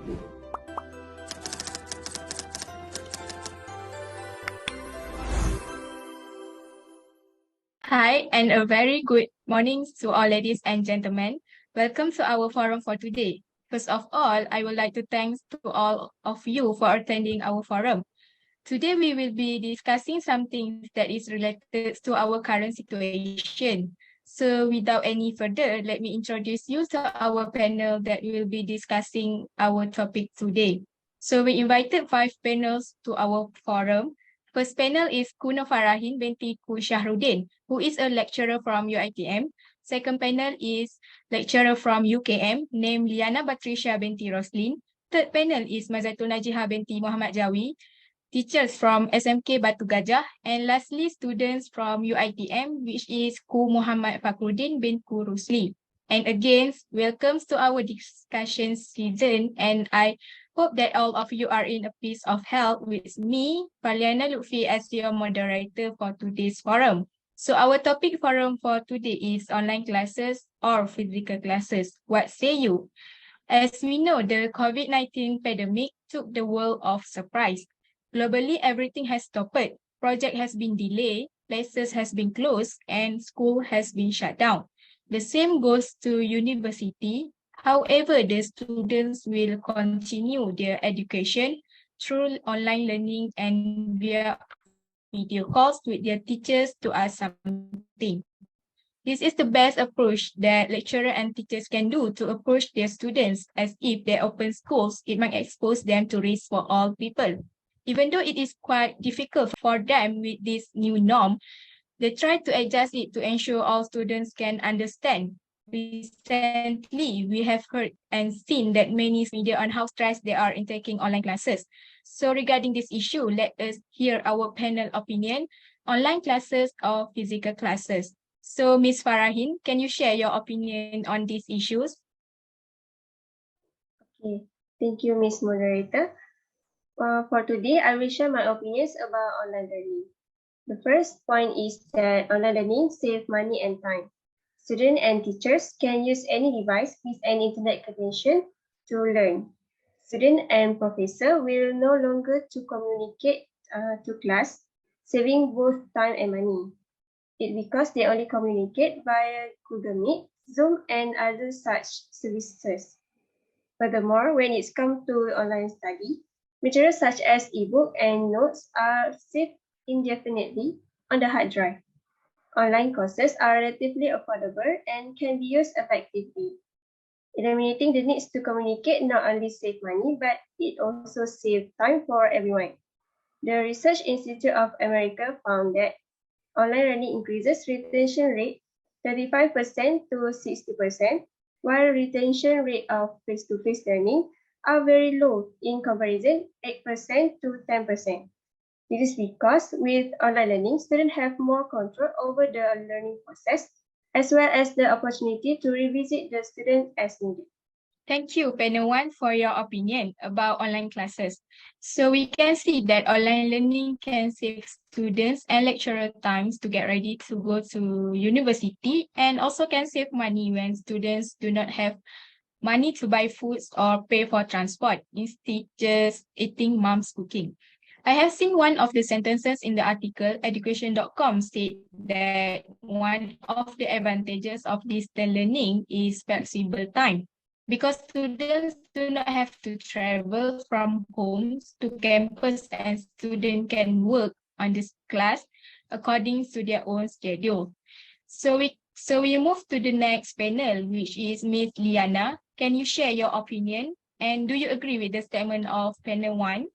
Hi, and a very good morning to all ladies and gentlemen. Welcome to our forum for today. First of all, I would like to thank to all of you for attending our forum. Today, we will be discussing something that is related to our current situation. So without any further, let me introduce you to our panel that will be discussing our topic today. So we invited 5 panels to our forum. First panel is Kuno Farahin binti Ku Shahruddin, who is a lecturer from UiTM. Second panel is lecturer from UKM, named Liana Patricia binti Roslin. Third panel is Mazatul Najihah binti Muhammad Jawi, teachers from SMK Batu Gajah, and lastly, students from UiTM, which is Ku Muhammad Fakhruddin bin Ku Rusli. And again, welcome to our discussion season, and I hope that all of you are in a piece of health with me, Faliana Lutfi, as your moderator for today's forum. So our topic forum for today is online classes or physical classes. What say you? As we know, the COVID-19 pandemic took the world of surprise. Globally, everything has stopped. Project has been delayed, places has been closed, and school has been shut down. The same goes to university. However, the students will continue their education through online learning and via video calls with their teachers to ask something. This is the best approach that lecturer and teachers can do to approach their students, as if they open schools, it might expose them to risk for all people. Even though it is quite difficult for them with this new norm, they try to adjust it to ensure all students can understand. Recently, we have heard and seen that many media on how stressed they are in taking online classes. So regarding this issue, let us hear our panel opinion, online classes or physical classes. So Ms. Farahin, can you share your opinion on these issues? Okay, thank you, Ms. Moderator. For today, I will share my opinions about online learning. The first point is that online learning saves money and time. Students and teachers can use any device with an internet connection to learn. Student and professor will no longer to communicate to class, saving both time and money. It's because they only communicate via Google Meet, Zoom, and other such services. Furthermore, when it comes to online study, materials such as ebook and notes are saved indefinitely on the hard drive. Online courses are relatively affordable and can be used effectively. Eliminating the needs to communicate not only save money, but it also saves time for everyone. The Research Institute of America found that online learning increases retention rate 35% to 60%, while retention rate of face-to-face learning are very low in comparison, 8% to 10%. This is because with online learning, students have more control over the learning process, as well as the opportunity to revisit the student as needed. Thank you, panel 1, for your opinion about online classes. So we can see that online learning can save students and lecturer times to get ready to go to university, and also can save money when students do not have money to buy foods or pay for transport, instead just eating mom's cooking. I have seen one of the sentences in the article, education.com state that one of the advantages of distance learning is flexible time, because students do not have to travel from homes to campus, and students can work on this class according to their own schedule. So we move to the next panel, which is Ms. Liana. Can you share your opinion? And do you agree with the statement of panel 1?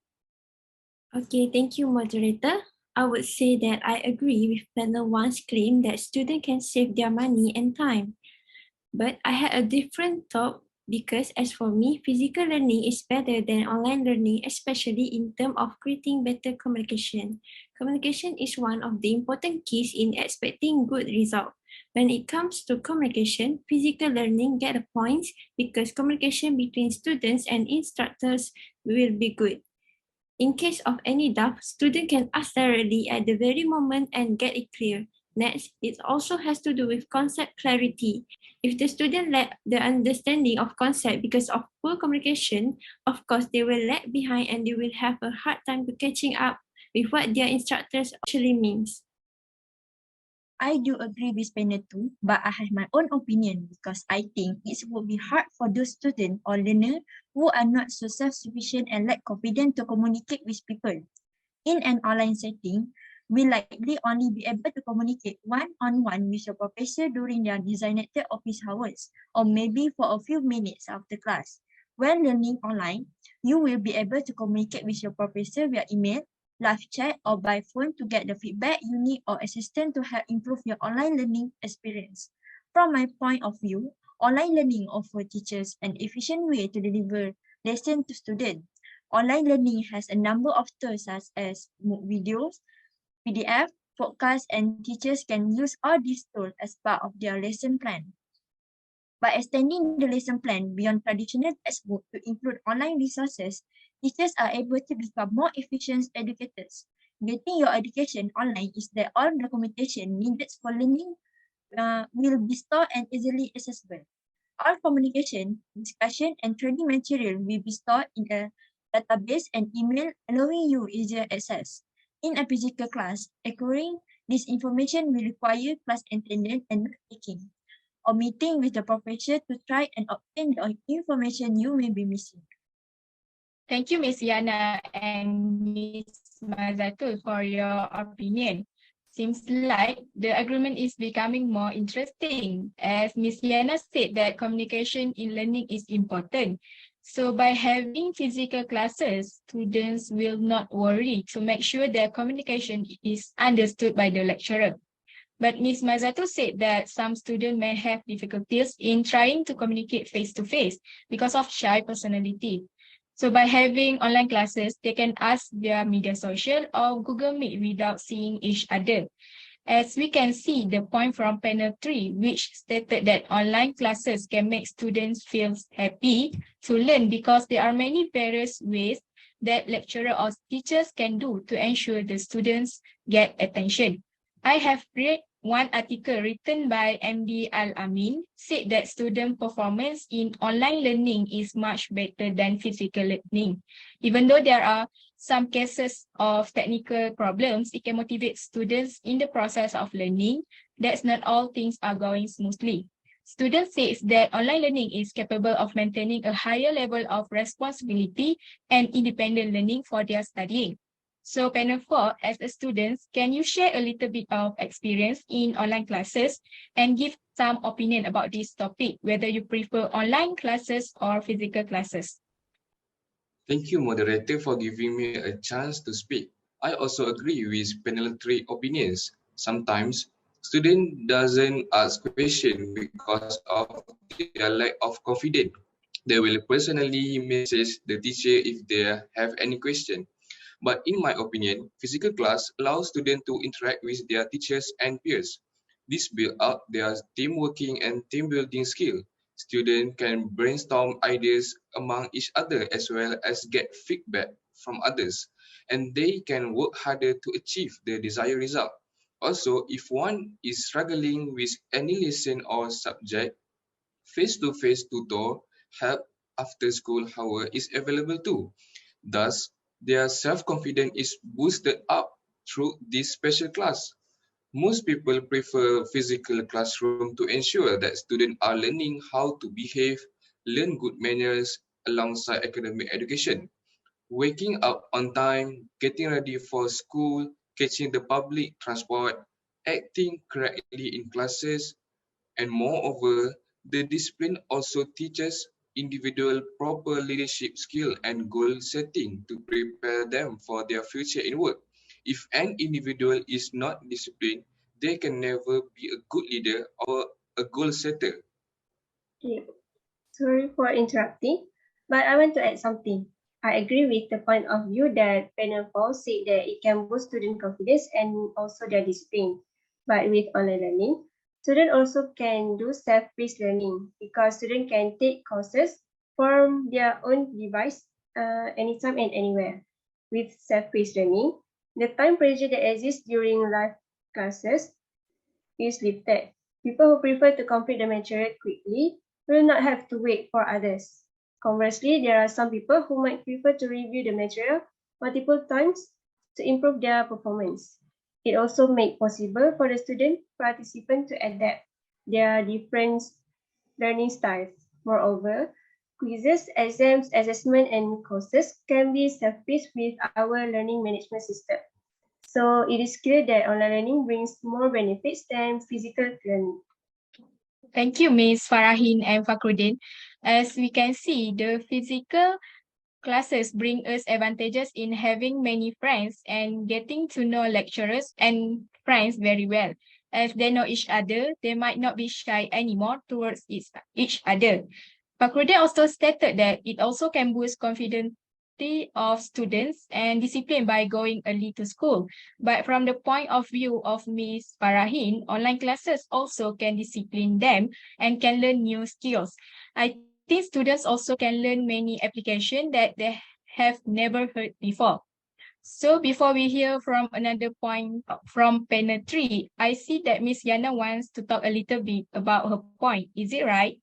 Okay, thank you, moderator. I would say that I agree with panel 1's claim that students can save their money and time. But I had a different thought because as for me, physical learning is better than online learning, especially in terms of creating better communication. Communication is one of the important keys in expecting good results. When it comes to communication, physical learning get the points because communication between students and instructors will be good. In case of any doubt, student can ask directly at the very moment and get it clear. Next, it also has to do with concept clarity. If the student lack the understanding of concept because of poor communication, of course, they will lag behind and they will have a hard time to catching up with what their instructors actually means. I do agree with panel 2, but I have my own opinion because I think it would be hard for those students or learners who are not so self-sufficient and lack confidence to communicate with people. In an online setting, we likely only be able to communicate one-on-one with your professor during their designated office hours, or maybe for a few minutes after class. When learning online, you will be able to communicate with your professor via email, live chat, or by phone to get the feedback you need or assistance to help improve your online learning experience. From my point of view, online learning offers teachers an efficient way to deliver lessons to students. Online learning has a number of tools such as MOOC videos, PDF, podcasts, and teachers can use all these tools as part of their lesson plan. By extending the lesson plan beyond traditional textbook to include online resources, teachers are able to become more efficient educators. Getting your education online is that all documentation needed for learning will be stored and easily accessible. All communication, discussion, and training material will be stored in a database and email, allowing you easier access. In a physical class, acquiring this information will require class attendance and note-taking, or meeting with the professor to try and obtain the information you may be missing. Thank you, Ms. Yana and Ms. Mazatul, for your opinion. Seems like the agreement is becoming more interesting, as Ms. Yana said that communication in learning is important. So by having physical classes, students will not worry to make sure their communication is understood by the lecturer. But Ms. Mazatul said that some students may have difficulties in trying to communicate face-to-face because of shy personality. So by having online classes, they can ask via media social or Google Meet without seeing each other. As we can see the point from panel 3, which stated that online classes can make students feel happy to learn because there are many various ways that lecturer or teachers can do to ensure the students get attention. I have read one article written by MD Al-Amin said that student performance in online learning is much better than physical learning. Even though there are some cases of technical problems, it can motivate students in the process of learning. That's not all things are going smoothly. Students say that online learning is capable of maintaining a higher level of responsibility and independent learning for their studying. So panel 4, as a student, can you share a little bit of experience in online classes and give some opinion about this topic, whether you prefer online classes or physical classes? Thank you, moderator, for giving me a chance to speak. I also agree with panel 3 opinions. Sometimes, student doesn't ask questions because of their lack of confidence. They will personally message the teacher if they have any question. But in my opinion, physical class allows students to interact with their teachers and peers. This builds up their team working and team building skill. Students can brainstorm ideas among each other as well as get feedback from others, and they can work harder to achieve the desired result. Also, if one is struggling with any lesson or subject, face-to-face tutor help after school hour is available too. Thus, their self-confidence is boosted up through this special class. Most people prefer physical classroom to ensure that students are learning how to behave, learn good manners alongside academic education. Waking up on time, getting ready for school, catching the public transport, acting correctly in classes, and moreover, the discipline also teaches individual proper leadership skill and goal setting to prepare them for their future in work. If an individual is not disciplined, they can never be a good leader or a goal setter. Okay. Sorry for interrupting, but I want to add something. I agree with the point of view that panel 4 said that it can boost student confidence and also their discipline. But with online learning, students also can do self-paced learning because students can take courses from their own device anytime and anywhere. With self-paced learning, the time pressure that exists during live classes is lifted. People who prefer to complete the material quickly will not have to wait for others. Conversely, there are some people who might prefer to review the material multiple times to improve their performance. It also makes possible for the student participant to adapt their different learning styles. Moreover, quizzes, exams, assessment, and courses can be self-paced with our learning management system. So it is clear that online learning brings more benefits than physical learning. Thank you, Ms. Farahin and Fakrudin. As we can see, the physical classes bring us advantages in having many friends and getting to know lecturers and friends very well. As they know each other, they might not be shy anymore towards each other. Fakrudin also stated that it also can boost confidence of students and discipline by going early to school. But from the point of view of Ms. Farahin, online classes also can discipline them and can learn new skills. I think students also can learn many applications that they have never heard before. So before we hear from another point from panel 3, I see that Ms. Yana wants to talk a little bit about her point. Is it right?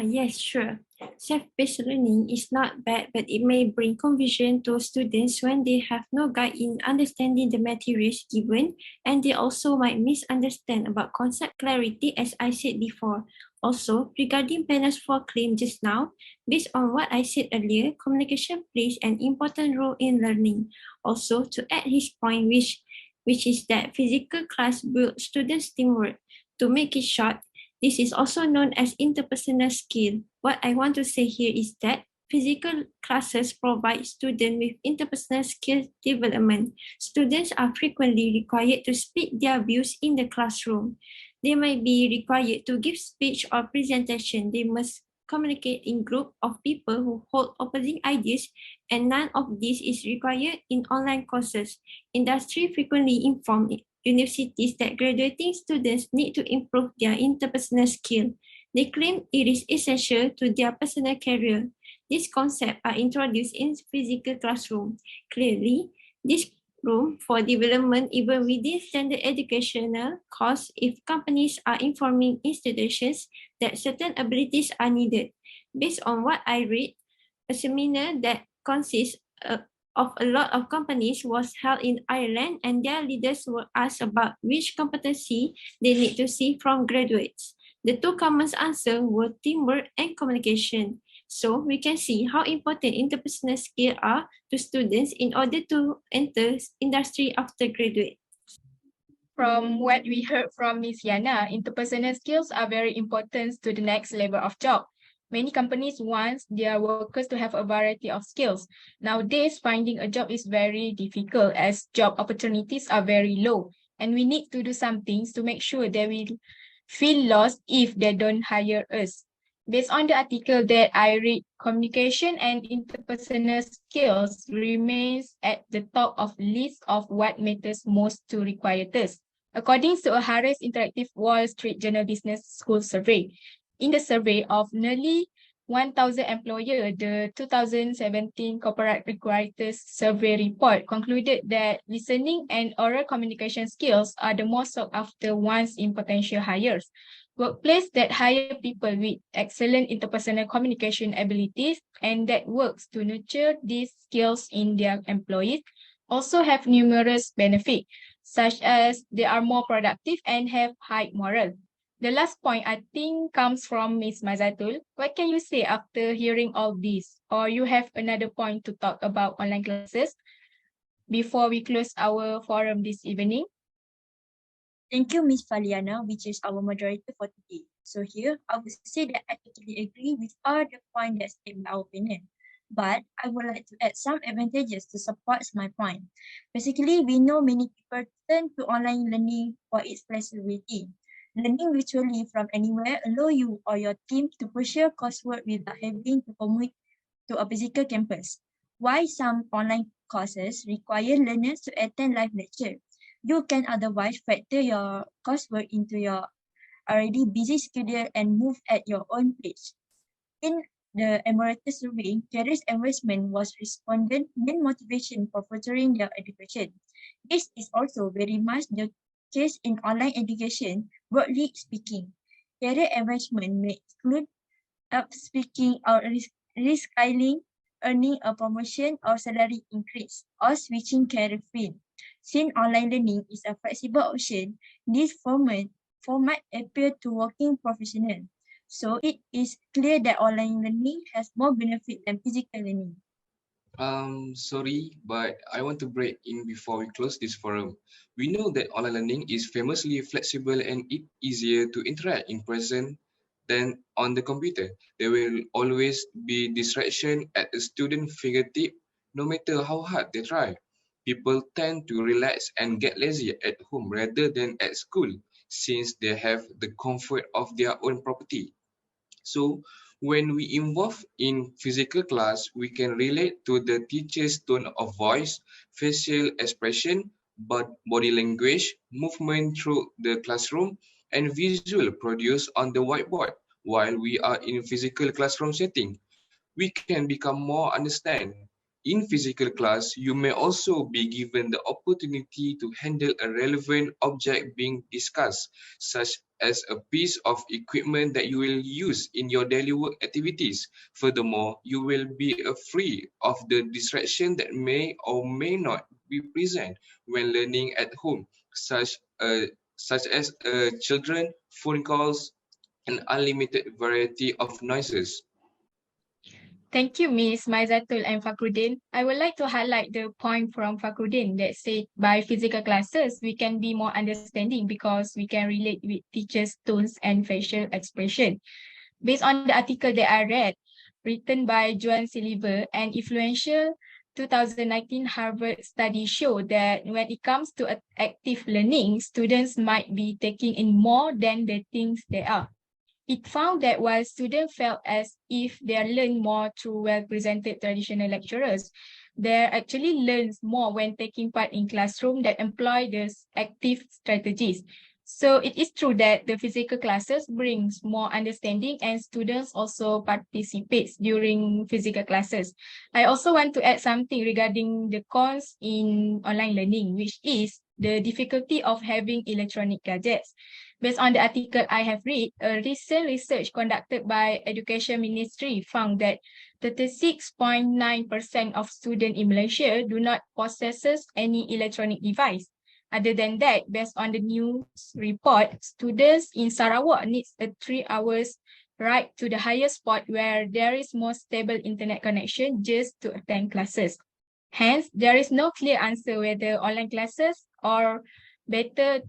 Yes, sure. Self-paced learning is not bad, but it may bring confusion to students when they have no guide in understanding the materials given, and they also might misunderstand about concept clarity, as I said before. Also, regarding panel's 4 claim just now, based on what I said earlier, communication plays an important role in learning. Also, to add his point, which is that physical class builds students' teamwork. To make it short, this is also known as interpersonal skill. What I want to say here is that physical classes provide students with interpersonal skill development. Students are frequently required to speak their views in the classroom. They might be required to give speech or presentation. They must communicate in group of people who hold opposing ideas, and none of this is required in online courses. Industry frequently inform universities that graduating students need to improve their interpersonal skill. They claim it is essential to their personal career. These concepts are introduced in physical classroom. Clearly, this room for development even within standard educational course if companies are informing institutions that certain abilities are needed. Based on what I read, a seminar that consists of a lot of companies was held in Ireland, and their leaders were asked about which competency they need to see from graduates. The two common answers were teamwork and communication. So we can see how important interpersonal skills are to students in order to enter industry after graduate. From what we heard from Ms. Yana, interpersonal skills are very important to the next level of job. Many companies want their workers to have a variety of skills. Nowadays, finding a job is very difficult as job opportunities are very low, and we need to do some things to make sure they will feel lost if they don't hire us. Based on the article that I read, communication and interpersonal skills remains at the top of list of what matters most to recruiters. According to a Harris Interactive Wall Street Journal Business School survey, in the survey of nearly 1,000 employers, the 2017 Corporate Recruiters Survey report concluded that listening and oral communication skills are the most sought after ones in potential hires. Workplaces that hire people with excellent interpersonal communication abilities and that works to nurture these skills in their employees also have numerous benefits, such as they are more productive and have high morale. The last point I think comes from Ms. Mazatul. What can you say after hearing all this? Or you have another point to talk about online classes before we close our forum this evening? Thank you, Ms. Faliana, which is our moderator for today. So here, I would say that I totally agree with all the points that state my opinion. But I would like to add some advantages to support my point. Basically, we know many people turn to online learning for its flexibility. Learning virtually from anywhere allow you or your team to pursue coursework without having to commute to a physical campus. While some online courses require learners to attend live lecture, you can otherwise factor your coursework into your already busy schedule and move at your own pace. In the Emeritus survey, career advancement was respondent main motivation for furthering their education. This is also very much due case in online education, broadly speaking. Career advancement may include up-speaking or reskilling, earning a promotion or salary increase, or switching career field. Since online learning is a flexible option, this format appeals to working professionals. So it is clear that online learning has more benefit than physical learning. Sorry, but I want to break in before we close this forum. We know that online learning is famously flexible and it's easier to interact in person than on the computer. There will always be distraction at a student fingertip, no matter how hard they try. People tend to relax and get lazy at home rather than at school, since they have the comfort of their own property. So when we involve in physical class, we can relate to the teacher's tone of voice, facial expression, but body language, movement through the classroom, and visual produced on the whiteboard. While we are in physical classroom setting, we can become more understand. In physical class, you may also be given the opportunity to handle a relevant object being discussed, such as a piece of equipment that you will use in your daily work activities. Furthermore, you will be free of the distraction that may or may not be present when learning at home, such as children, phone calls, and unlimited variety of noises. Thank you, Ms. Maizatul and Fakrudin. I would like to highlight the point from Fakrudin that said by physical classes, we can be more understanding because we can relate with teachers' tones and facial expression. Based on the article that I read, written by Joan Silver, an influential 2019 Harvard study showed that when it comes to active learning, students might be taking in more than they think they are. It found that while students felt as if they learn more through well-presented traditional lecturers, they actually learn more when taking part in classroom that employ these active strategies. So it is true that the physical classes brings more understanding and students also participate during physical classes. I also want to add something regarding the cons in online learning, which is the difficulty of having electronic gadgets. Based on the article I have read, a recent research conducted by Education Ministry found that 36.9% of students in Malaysia do not possess any electronic device. Other than that, based on the news report, students in Sarawak need a 3 hours ride to the highest spot where there is more stable internet connection just to attend classes. Hence, there is no clear answer whether online classes are better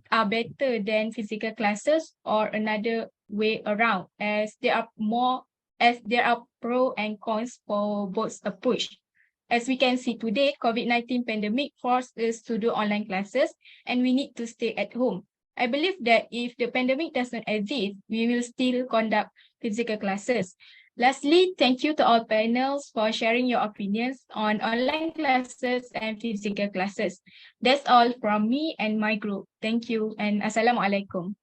than physical classes or another way around, as there are pros and cons for both approach. As we can see today, COVID-19 pandemic forced us to do online classes and we need to stay at home. I believe that if the pandemic doesn't exist, we will still conduct physical classes. Lastly, thank you to all panels for sharing your opinions on online classes and physical classes. That's all from me and my group. Thank you and Assalamualaikum.